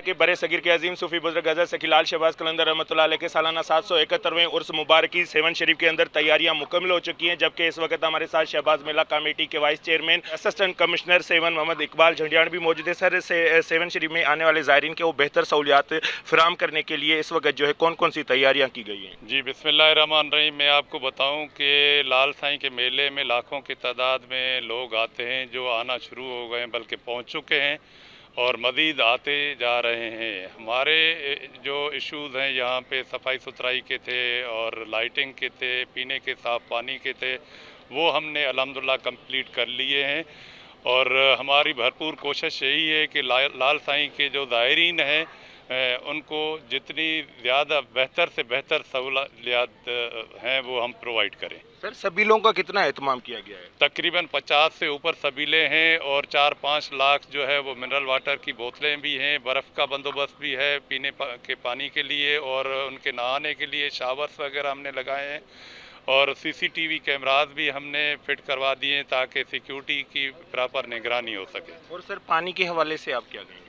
के बड़े सगीर के अजीम सूफी बुजुर्ग हज़रत सखीलाल शहबाज कलंदर रहमतुल्लाह अलैह के सालाना 771वें उर्स मुबारकी सेवन शरीफ के अंदर तैयारियां मुकम्मल हो चुकी हैं, जबकि इस वक्त हमारे साथ शहबाज मेला कमेटी के vice chairman assistant commissioner Sehwan Mohammad Iqbal Jhandiar भी मौजूद है। सर, सेवन शरीफ में आने वाले ज़ायरीन के वो बेहतर सहूलियात फराहम करने के लिए इस वक्त जो है कौन कौन सी तैयारियाँ की गई हैं? जी, बिस्मिल्लाहिर्रहमानिर्रहीम। मैं आपको बताऊं कि लाल साईं के मेले में लाखों की तादाद में लोग आते हैं, जो आना शुरू हो गए हैं, बल्कि पहुंच चुके हैं और मज़ीद आते जा रहे हैं। हमारे जो इश्यूज़ हैं यहाँ पे सफाई सुथराई के थे और लाइटिंग के थे, पीने के साफ़ पानी के थे, वो हमने अल्हम्दुलिल्लाह कंप्लीट कर लिए हैं। और हमारी भरपूर कोशिश यही है कि लाल साईं के जो ज़ायरीन हैं उनको जितनी ज़्यादा बेहतर से बेहतर सहूलियात हैं वो हम प्रोवाइड करें। सर, सबीलों का कितना एहतमाम किया गया है? तकरीबन 50 से ऊपर सबीले हैं और 4-5 लाख जो है वो मिनरल वाटर की बोतलें भी हैं, बर्फ़ का बंदोबस्त भी है पीने के पानी के लिए और उनके नहाने के लिए शावर्स वगैरह हमने लगाए हैं और सीसीटीवी कैमरास भी हमने फिट करवा दिए हैं ताकि सिक्योरिटी की प्रॉपर निगरानी हो सके। और सर, पानी के हवाले से आप क्या कहेंगे?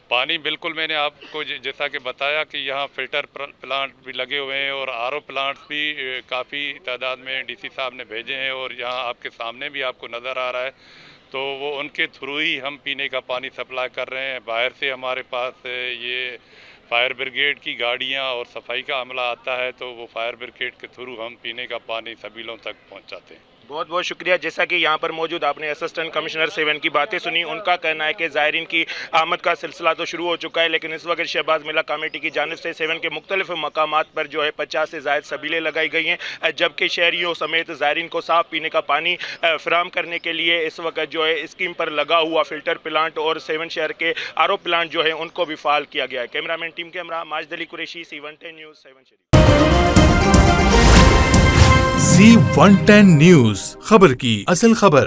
पानी बिल्कुल मैंने आपको जैसा कि बताया कि यहाँ फ़िल्टर प्लांट भी लगे हुए हैं और आरओ प्लांट्स भी काफ़ी तादाद में डीसी साहब ने भेजे हैं और यहाँ आपके सामने भी आपको नज़र आ रहा है, तो वो उनके थ्रू ही हम पीने का पानी सप्लाई कर रहे हैं। बाहर से हमारे पास ये फायर ब्रिगेड की गाड़ियाँ और सफाई का अमला आता है, तो वो फायर ब्रिगेड के थ्रू हम पीने का पानी सबीलों तक पहुँचाते हैं। बहुत बहुत शुक्रिया। जैसा कि यहाँ पर मौजूद आपने असिस्टेंट कमिश्नर सेवन की बातें सुनी, उनका कहना है कि ज़ायरीन की आमद का सिलसिला तो शुरू हो चुका है, लेकिन इस वक्त शहबाज मेला कमेटी की जानिब से सेवन के मुख्तलिफ मकामात पर जो है 50 से ज़ायद सबीलें लगाई गई हैं, जबकि शहरियों समेत ज़ायरीन को साफ़ पीने का पानी फराहम करने के लिए इस वक्त जो है स्कीम पर लगा हुआ फ़िल्टर प्लांट और सेवन शहर के आरओ प्लांट जो है उनको भी फ़ाल किया गया है। कैमरामैन टीम के हमरा Majid Ali Qureshi, C110 news, Sehwan Sharif. C110 news, खबर की असल खबर।